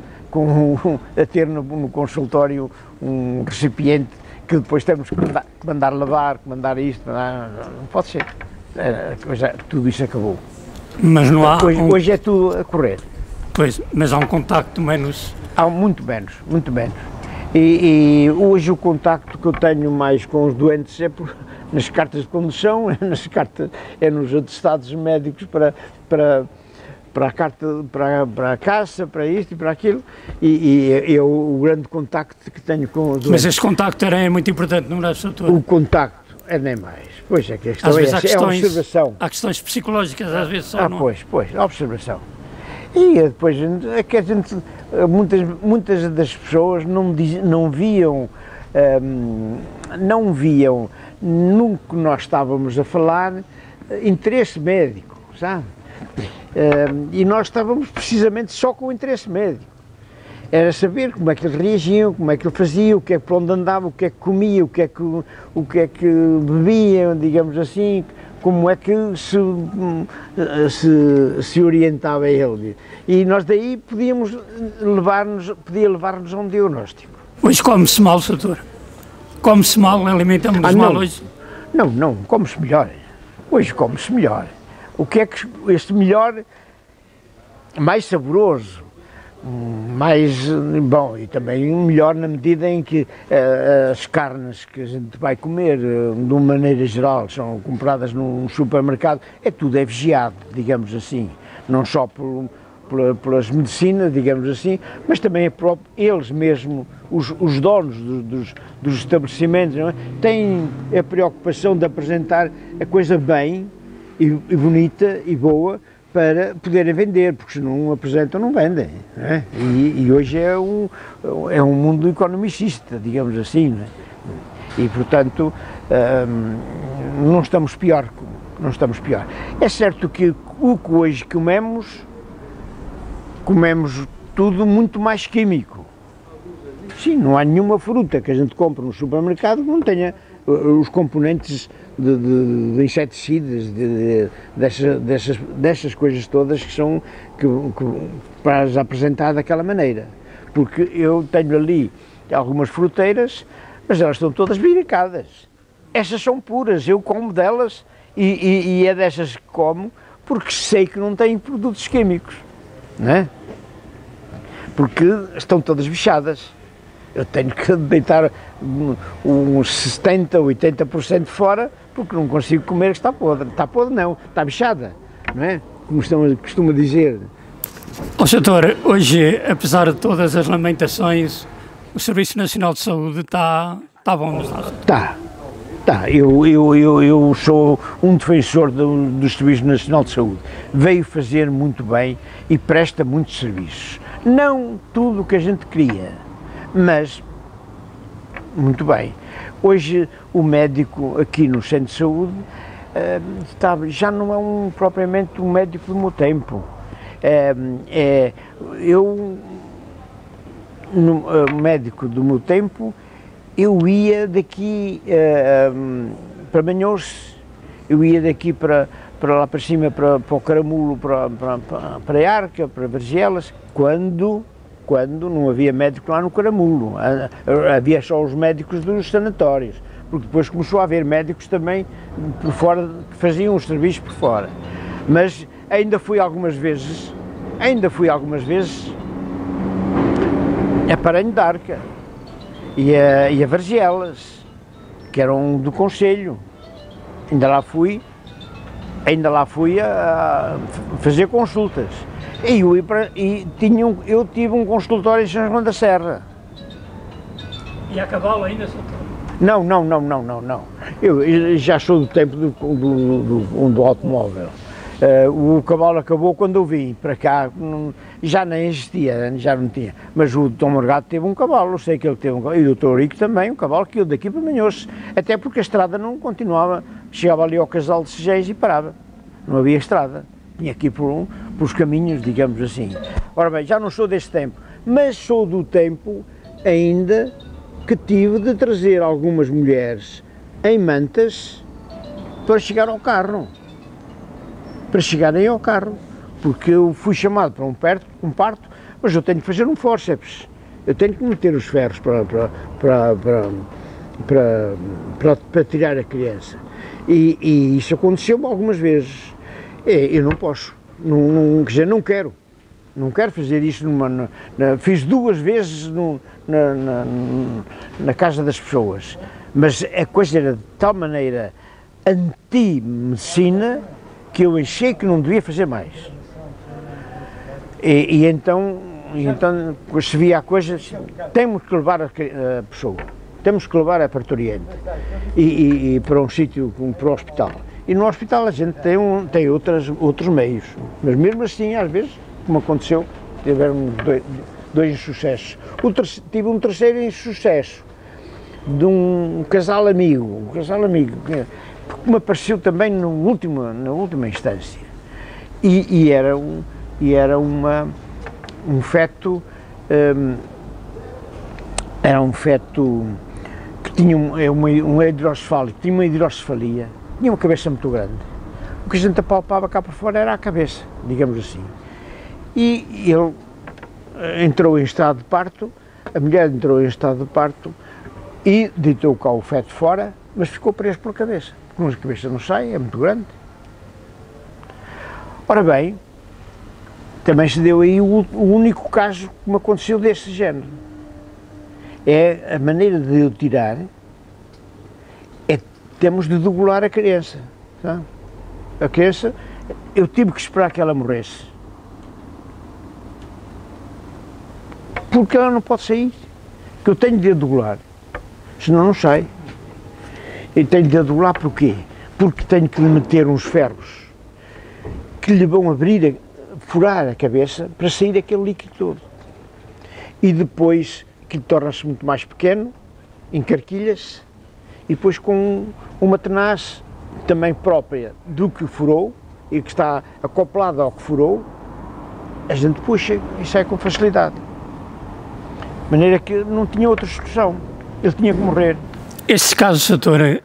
a ter no consultório um recipiente que depois temos que mandar lavar, que mandar isto, não pode ser. Tudo isso acabou. Mas não há... Hoje é tudo a correr. Pois, mas há um contacto menos... Há muito menos, muito menos. E hoje o contacto que eu tenho mais com os doentes é nas cartas de condução, é nos atestados médicos para a caça, para isto e para aquilo, e é o grande contacto que tenho com os doentes. Mas este contacto é muito importante, não é, doutor? O contacto é nem mais. Pois é que a questão é a observação. Há questões psicológicas às vezes só, não? Pois, a observação. E depois é que a gente, muitas das pessoas não viam no que nós estávamos a falar interesse médico, sabe? E nós estávamos precisamente só com o interesse médico. Era saber como é que eles reagiam, como é que ele fazia, o que é que por onde andava, o que é que comia, o que é que bebia, digamos assim, como é que se orientava ele. E nós daí podia levar-nos a um diagnóstico. Hoje come-se mal, doutor? Come-se mal, alimentamos-nos mal hoje? Não, come-se melhor. Hoje come-se melhor. O que é que este melhor, mais saboroso, mais bom, e também melhor na medida em que as carnes que a gente vai comer, de uma maneira geral, são compradas num supermercado, tudo é vigiado, digamos assim, não só pelas medicinas, digamos assim, mas também eles mesmos, os donos dos estabelecimentos, não é? Têm a preocupação de apresentar a coisa bem e bonita e boa, para poderem vender, porque se não apresentam, não vendem. Não é? E hoje é um mundo economicista, digamos assim. Não é? E, portanto, não estamos pior. É certo que o que hoje comemos tudo muito mais químico. Sim, não há nenhuma fruta que a gente compra no supermercado que não tenha os componentes de inseticidas, dessas coisas todas que são para as apresentar daquela maneira. Porque eu tenho ali algumas fruteiras, mas elas estão todas viricadas. Essas são puras, eu como delas e é dessas que como porque sei que não têm produtos químicos, não é? Porque estão todas bichadas. Eu tenho que deitar uns 70%, 80% fora, porque não consigo comer, que está podre. Está podre não, está bichada, não é? Como costuma dizer. Doutor, hoje, apesar de todas as lamentações, o Serviço Nacional de Saúde está bom nos lados? Está. Eu sou um defensor do Serviço Nacional de Saúde. Veio fazer muito bem e presta muitos serviços. Não tudo o que a gente queria, mas muito bem. Hoje o médico aqui no centro de saúde já não é propriamente um médico do meu tempo. Médico do meu tempo, eu ia daqui para Manhãos, eu ia daqui para lá para cima, para o Caramulo, para a Arca, para Vargelas, quando não havia médico lá no Caramulo, havia só os médicos dos sanatórios, porque depois começou a haver médicos também por fora, que faziam os serviços por fora. Mas ainda fui algumas vezes a Paranho de Arca e a Vargelas, que eram do Conselho. Ainda lá fui a fazer consultas. Eu tive um consultório em São João da Serra. E a cavalo ainda, doutor? Não. Eu já sou do tempo do automóvel. O cavalo acabou quando eu vim para cá, já nem existia, já não tinha. Mas o Dom Morgado teve um cavalo, eu sei que ele teve um cavalo, e o Dr. Rico também, um cavalo que eu daqui para Manhãos, até porque a estrada não continuava, chegava ali ao Casal de Segéis e parava, não havia estrada, tinha aqui por os caminhos, digamos assim. Ora bem, já não sou desse tempo, mas sou do tempo ainda que tive de trazer algumas mulheres em mantas para chegar ao carro. Para chegarem ao carro, porque eu fui chamado para um parto mas eu tenho que fazer um fórceps, eu tenho que meter os ferros para tirar a criança. E isso aconteceu-me algumas vezes. Eu não posso, quer dizer, não quero fazer isto. Fiz 2 vezes na casa das pessoas, mas a coisa era de tal maneira anti-medicina que eu achei que não devia fazer mais. E então, se via a coisa, temos que levar a pessoa, temos que levar a parturiente e para um sítio, para o hospital. E no hospital a gente tem outros meios, mas mesmo assim, às vezes, como aconteceu, tiveram 2 insucessos. Tive um terceiro insucesso, de um casal amigo, que me apareceu também na última instância. E era um feto, era um feto que tinha um hidrocefálico, tinha uma hidrocefalia, tinha uma cabeça muito grande. O que a gente apalpava cá por fora era a cabeça, digamos assim. E ele entrou em estado de parto, a mulher entrou em estado de parto e deitou cá o feto fora, mas ficou preso pela cabeça, porque a cabeça não sai, é muito grande. Ora bem, também se deu aí o único caso que me aconteceu desse género. É a maneira de eu tirar, temos de degolar a criança, sabe? A criança, eu tive que esperar que ela morresse, porque ela não pode sair, que eu tenho de degolar, senão não sai. E tenho de degolar porquê? Porque tenho que lhe meter uns ferros que lhe vão furar a cabeça para sair aquele líquido todo. E depois, que torna-se muito mais pequeno, encarquilha-se, e depois com uma tenaz também própria do que furou, e que está acoplada ao que furou, a gente puxa e sai com facilidade. De maneira que não tinha outra solução, ele tinha que morrer. Estes casos, doutor,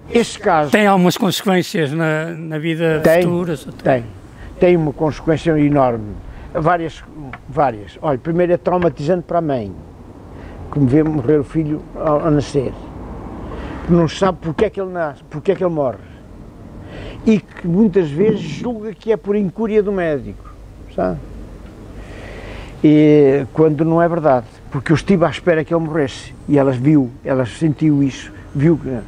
tem algumas consequências na vida futura? Tem uma consequência enorme, várias. Olha, primeiro é traumatizante para a mãe, que me vê morrer o filho ao nascer, que não sabe porque é que ele nasce, porque é que ele morre, e que muitas vezes julga que é por incúria do médico, sabe? E quando não é verdade, porque eu estive à espera que ele morresse, e ela sentiu isso, viu que...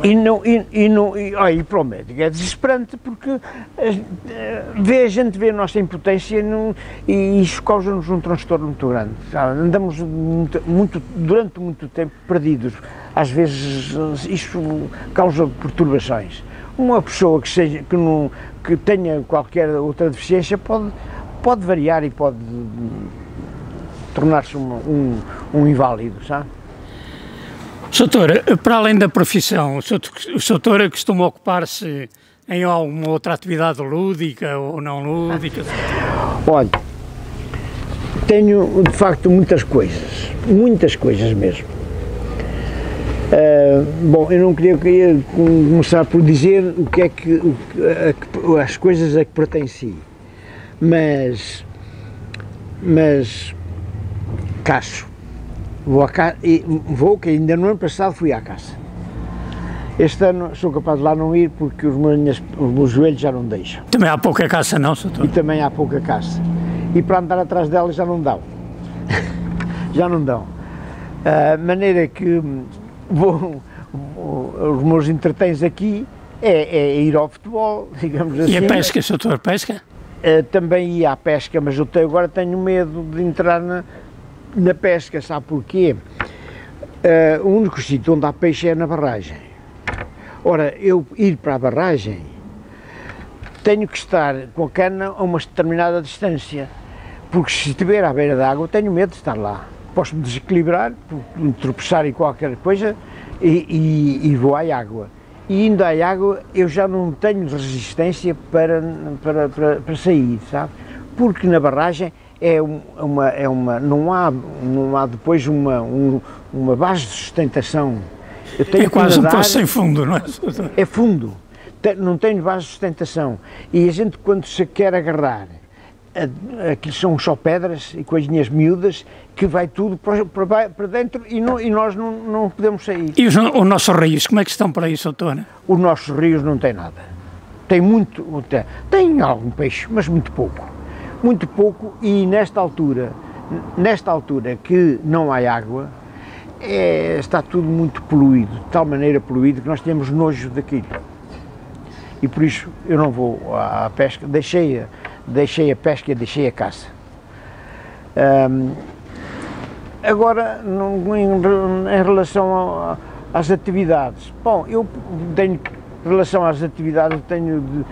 E para o médico é desesperante, porque a gente vê a nossa impotência e isso causa-nos um transtorno muito grande. Sabe? Andamos durante muito tempo perdidos. Às vezes isso causa perturbações. Uma pessoa que tenha qualquer outra deficiência pode variar e pode tornar-se um inválido, sabe? Doutor, para além da profissão, o doutor costuma ocupar-se em alguma outra atividade lúdica ou não lúdica? Olha, tenho de facto muitas coisas mesmo. Bom, eu não queria começar por dizer o que é as coisas a que pertenci, mas caço. Vou, que ainda no ano passado fui à caça. Este ano sou capaz de lá não ir porque os meus joelhos já não deixam. Também há pouca caça, não, doutor? E também há pouca caça. E para andar atrás delas já não dão. Já não dão. Maneira que os meus entretens aqui é ir ao futebol, digamos assim. E a pesca, doutor, pesca? Também ia à pesca, mas agora tenho medo de entrar na pesca, sabe porquê? O único sítio onde há peixe é na barragem. Ora, eu ir para a barragem, tenho que estar com a cana a uma determinada distância, porque se estiver à beira da água, tenho medo de estar lá. Posso me desequilibrar, me tropeçar em qualquer coisa e vou à água. E indo à água, eu já não tenho resistência para sair, sabe? Porque na barragem não há depois uma base de sustentação. Eu tenho é quase um poço sem fundo, não é? É fundo, não tenho base de sustentação. E a gente, quando se quer agarrar, aquilo são só pedras e coisinhas miúdas que vai tudo para dentro e nós não podemos sair. E os nossos rios, como é que estão para isso, doutor? Os nossos rios não têm nada. Tem tem algum peixe, mas muito pouco, e nesta altura que não há água, está tudo muito poluído, de tal maneira poluído que nós temos nojo daquilo. E por isso eu não vou à pesca, deixei a pesca e deixei a caça. Agora, em relação às atividades, bom, em relação às atividades, tenho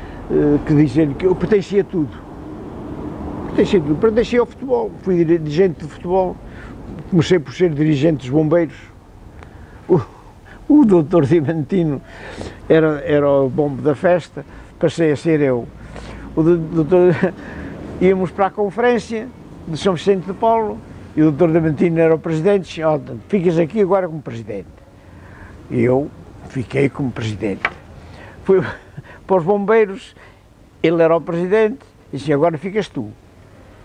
que dizer que eu pertencia a tudo. Pertencia ao futebol, fui dirigente de futebol, comecei por ser dirigente dos bombeiros. O doutor Diamantino era o bombo da festa, passei a ser eu. Íamos para a conferência de São Vicente de Paulo e o doutor Diamantino era o presidente, disse, ficas aqui agora como presidente. E eu fiquei como presidente. Fui para os bombeiros, ele era o presidente, e disse, agora ficas tu.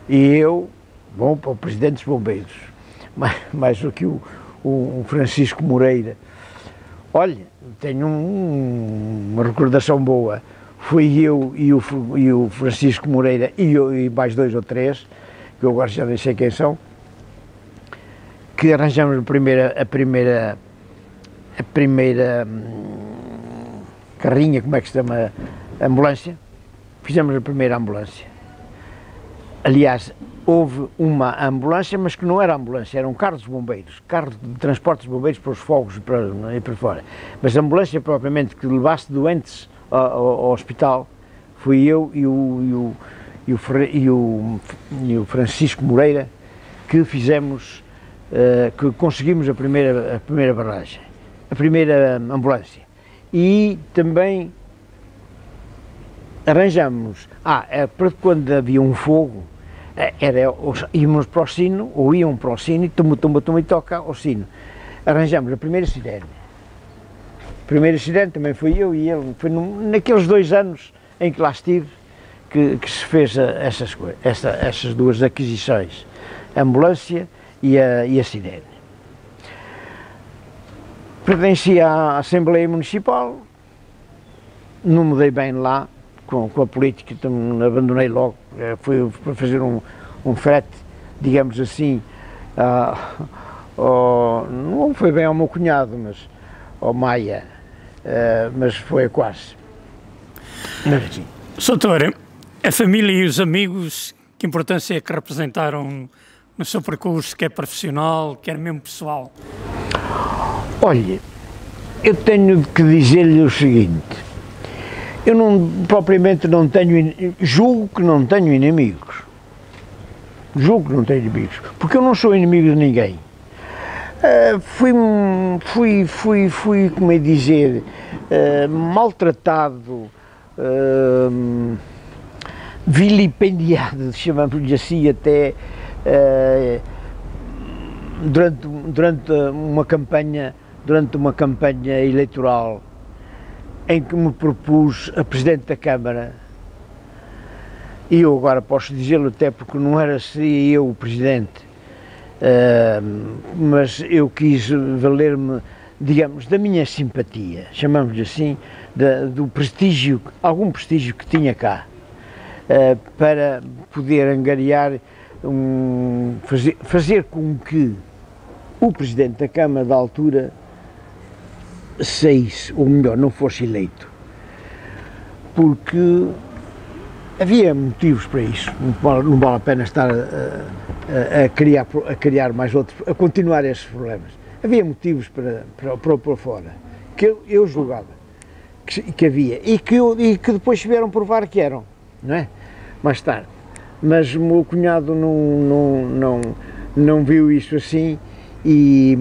E eu, bom, para o presidente dos bombeiros, mais do que o Francisco Moreira. Olha, tenho uma recordação boa. Fui eu e o Francisco Moreira e mais 2 ou 3, que eu agora já nem sei quem são, que arranjamos a primeira carrinha, como é que se chama, ambulância. Fizemos a primeira ambulância. Aliás, houve uma ambulância, mas que não era ambulância, era um carro dos bombeiros, carro de transporte dos bombeiros para os fogos e para fora. Mas a ambulância propriamente que levasse doentes ao hospital, fui eu e o Francisco Moreira que fizemos, que conseguimos a primeira barragem, a primeira ambulância. E também arranjamos, para quando havia um fogo, íamos para o sino, ou iam para o sino, e tumba e toca ao sino. Arranjamos a primeira sirene. A primeira sirene também fui eu e ele, foi naqueles 2 anos em que lá estive, que se fez essas 2 aquisições, a ambulância e a sirene. Pertencia à Assembleia Municipal, não me dei bem lá com a política, então abandonei logo, fui para fazer um frete, digamos assim, não foi bem ao meu cunhado, mas ao Maia, mas foi quase. Mas, doutor, a família e os amigos, que importância é que representaram no seu percurso, quer profissional, quer mesmo pessoal? Olha, eu tenho que dizer-lhe o seguinte, eu propriamente não tenho, julgo que não tenho inimigos, porque eu não sou inimigo de ninguém. Fui, como é dizer, maltratado, vilipendiado, chamamos-lhe assim, até durante uma campanha eleitoral em que me propus a Presidente da Câmara, e eu agora posso dizê-lo até porque não seria eu o Presidente, mas eu quis valer-me, digamos, da minha simpatia, chamamos-lhe assim, do prestígio, algum prestígio que tinha cá, para poder angariar, fazer com que o Presidente da Câmara da altura saísse, ou melhor, não fosse eleito, porque havia motivos para isso, não vale a pena estar a criar mais outros, a continuar esses problemas. Havia motivos para fora, que eu julgava que havia, e que depois tiveram provar que eram, não é? Mais tarde. Mas o meu cunhado não viu isso assim e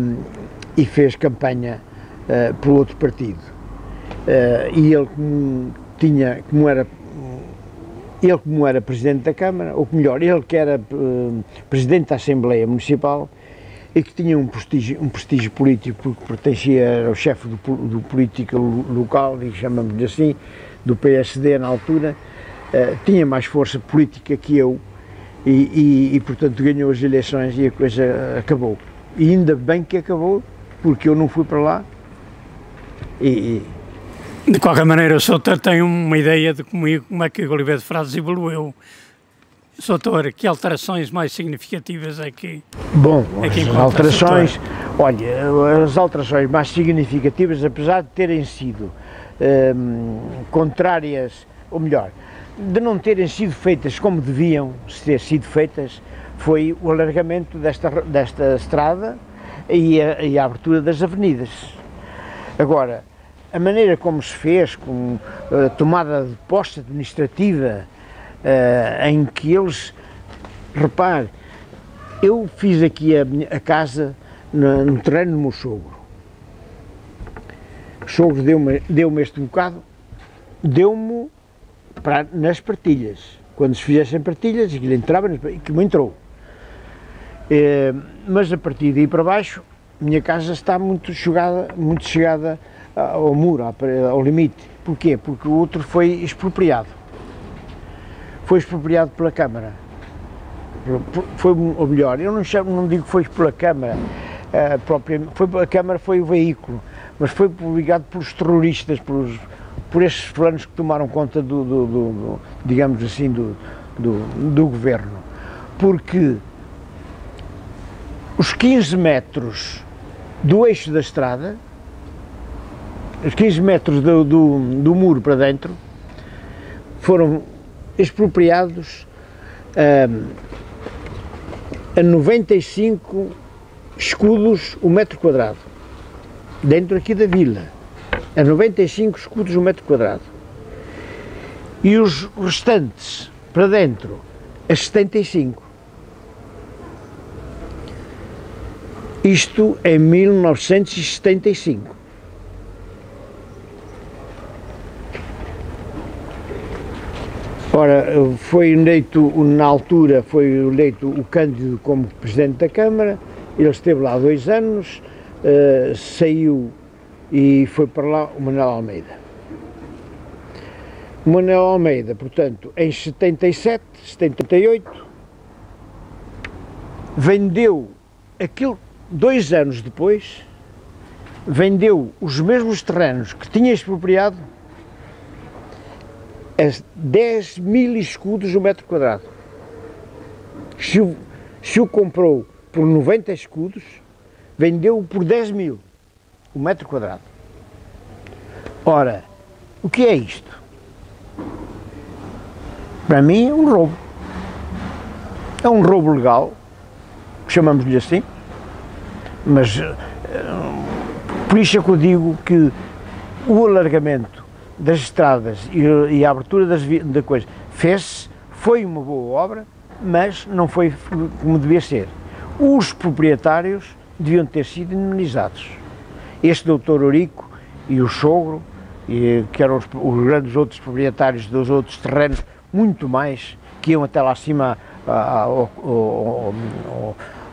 fez campanha pelo outro partido. E ele como era Presidente da Câmara, ou melhor, ele que era Presidente da Assembleia Municipal e que tinha um prestígio político, porque pertencia ao chefe do político local, e chamamos-lhe assim, do PSD na altura, tinha mais força política que eu, portanto ganhou as eleições e a coisa acabou. E ainda bem que acabou, porque eu não fui para lá. De qualquer maneira, o Soutor tem uma ideia de como é que o Oliveira de Frades evoluiu. Soutor, que alterações mais significativas é que... Bom, as alterações, olha, as alterações mais significativas, apesar de terem sido contrárias, ou melhor, de não terem sido feitas como deviam ter sido feitas, foi o alargamento desta estrada e a abertura das avenidas. Agora, a maneira como se fez, com a tomada de posse administrativa, em que eles, repare, eu fiz aqui a casa no terreno do meu sogro. O sogro deu-me este bocado, deu-me nas partilhas. Quando se fizessem partilhas, aquilo entrava, aquilo entrou. Mas a partir daí para baixo, a minha casa está muito chegada ao muro, ao limite. Porquê? Porque o outro foi expropriado. Foi expropriado pela Câmara. Ou melhor, eu não digo que foi pela Câmara, a Câmara foi o veículo, mas foi publicado pelos terroristas, por estes fulanos que tomaram conta digamos assim, do governo. Porque os 15 metros do eixo da estrada, os 15 metros do muro para dentro, foram expropriados a 95 escudos o metro quadrado, dentro aqui da vila, a 95 escudos o metro quadrado, e os restantes para dentro a 75. Isto em 1975. Ora, foi eleito, na altura, foi eleito o Cândido como Presidente da Câmara, ele esteve lá 2 anos, saiu e foi para lá o Manuel Almeida. O Manuel Almeida, portanto, em 77, 78, vendeu aquilo, 2 anos depois, vendeu os mesmos terrenos que tinha expropriado a 10.000 escudos o metro quadrado. Se o comprou por 90 escudos, vendeu por 10.000 o metro quadrado. Ora, o que é isto? Para mim é um roubo. É um roubo legal, chamamos-lhe assim, mas por isso é que eu digo que o alargamento das estradas e a abertura da coisa foi uma boa obra, mas não foi como devia ser. Os proprietários deviam ter sido indemnizados. Este doutor Eurico e o sogro, que eram os grandes outros proprietários dos outros terrenos, muito mais, que iam até lá acima,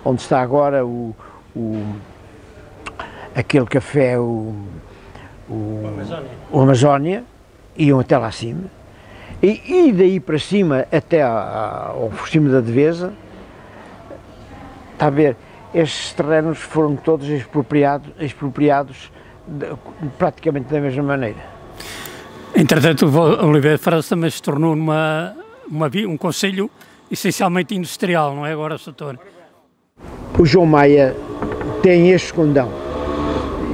onde está agora aquele café, o Amazónia, iam até lá acima, e daí para cima até ao cima da Devesa. Está a ver, estes terrenos foram todos expropriados praticamente da mesma maneira. Entretanto, o Oliveira de Frades também se tornou um concelho essencialmente industrial, não é agora, Soutor? O João Maia tem este condão.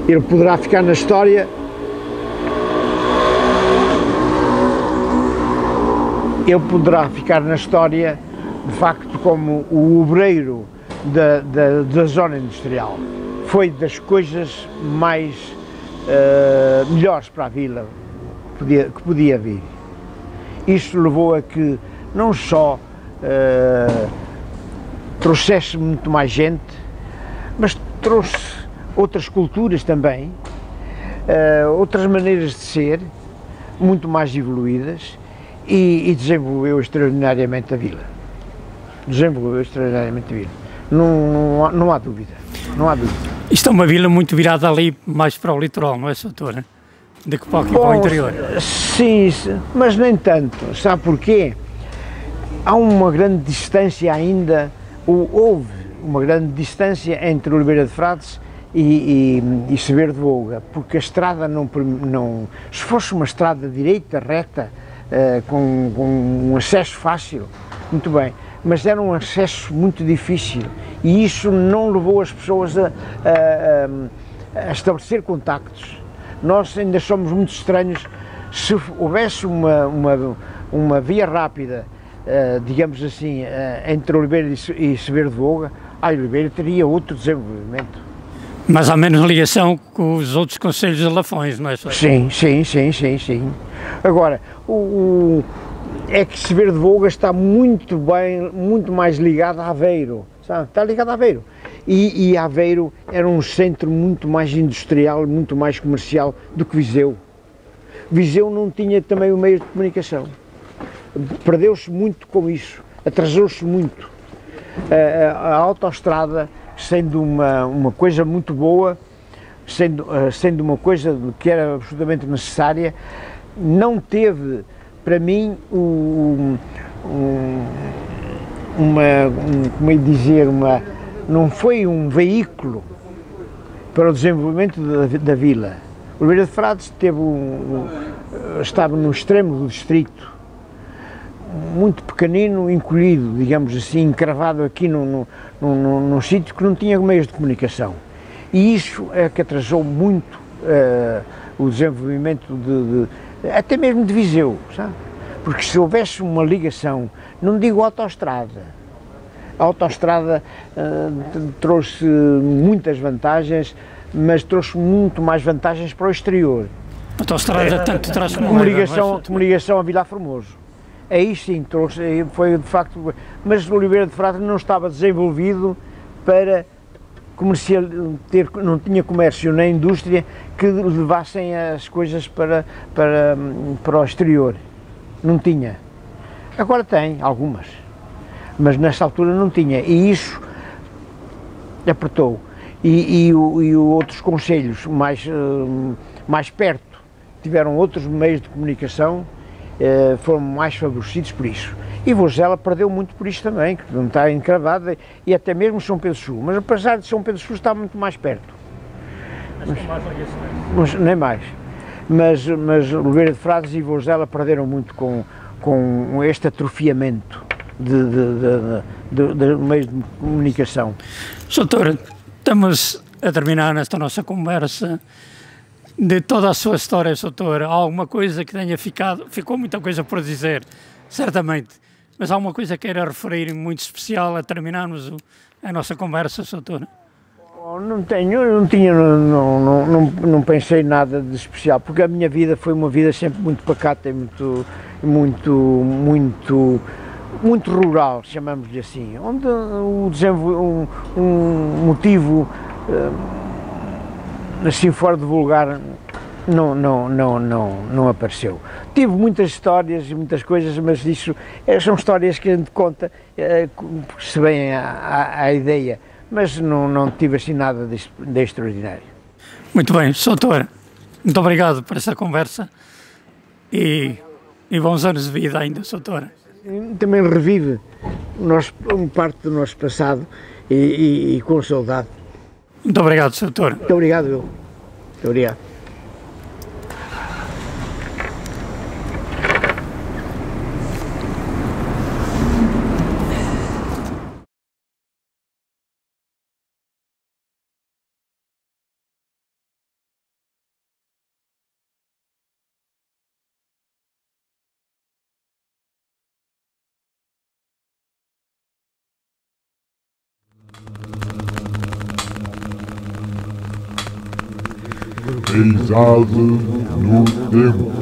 Ele poderá ficar na história. Ele poderá ficar na história, de facto, como o obreiro da zona industrial. Foi das coisas mais melhores para a vila que podia vir. Isto levou a que não só trouxesse muito mais gente, mas trouxe outras culturas também, outras maneiras de ser, muito mais evoluídas, e desenvolveu extraordinariamente a vila. Não há dúvida, não há dúvida. Isto é uma vila muito virada ali mais para o litoral, não é, Soutor? De que para o interior. Sim, mas nem tanto. Sabe porquê? há uma grande distância ainda, houve uma grande distância entre Oliveira de Frades e Severo de Voga, porque a estrada se fosse uma estrada direita, reta, com um acesso fácil, muito bem, mas era um acesso muito difícil e isso não levou as pessoas a estabelecer contactos. Nós ainda somos muito estranhos. Se houvesse uma via rápida, digamos assim, entre Oliveira e Severo de Voga, a Oliveira teria outro desenvolvimento. Mas há menos ligação com os outros concelhos de Lafões, não é? Sim. Agora, é que Severo de Voga está muito mais ligado a Aveiro, sabe? Está ligado a Aveiro. E Aveiro era um centro muito mais industrial, muito mais comercial do que Viseu. Viseu não tinha também o meio de comunicação. Perdeu-se muito com isso, atrasou-se muito. A autoestrada, sendo uma coisa muito boa, sendo uma coisa que era absolutamente necessária, não teve, para mim, como é dizer, não foi um veículo para o desenvolvimento da vila. Oliveira de Frades estava no extremo do distrito, muito pequenino, encolhido, digamos assim, encravado aqui num sítio que não tinha meios de comunicação. E isso é que atrasou muito o desenvolvimento até mesmo de Viseu, sabe? Porque se houvesse uma ligação, não digo autoestrada, a autoestrada trouxe muitas vantagens, mas trouxe muito mais vantagens para o exterior. A autoestrada tanto traz como ligação a Vilar Formoso. Aí sim trouxe, foi de facto, mas Oliveira de Frades não estava desenvolvido para não tinha comércio nem indústria que levassem as coisas para o exterior. Não tinha. Agora tem algumas, mas nessa altura não tinha, e isso apertou. E outros concelhos mais perto tiveram outros meios de comunicação, foram mais favorecidos por isso. E Vozela perdeu muito por isso também, que não está encravada, e até mesmo São Pedro Sul, mas apesar de São Pedro Sul estar muito mais perto. Mas nem mais. Mas Oliveira de Frades e Vozela perderam muito com este atrofiamento de meios de comunicação. Doutor, estamos a terminar nesta nossa conversa. De toda a sua história, doutor, há alguma coisa que tenha ficou muita coisa por dizer, certamente, mas há alguma coisa que queira referir muito especial a terminarmos a nossa conversa, doutor? Não pensei nada de especial, porque a minha vida foi uma vida sempre muito pacata e muito rural, chamamos-lhe assim, onde um motivo assim fora de vulgar não apareceu. Tive muitas histórias e muitas coisas, mas isso são histórias que a gente conta, porque se bem à ideia, mas não tive assim nada de extraordinário. Muito bem, doutor, muito obrigado por esta conversa e bons anos de vida ainda, doutor. Também revive parte do nosso passado e com saudade. Muito obrigado, doutor. Muito obrigado, Will. Muito obrigado. Paisagem no tempo.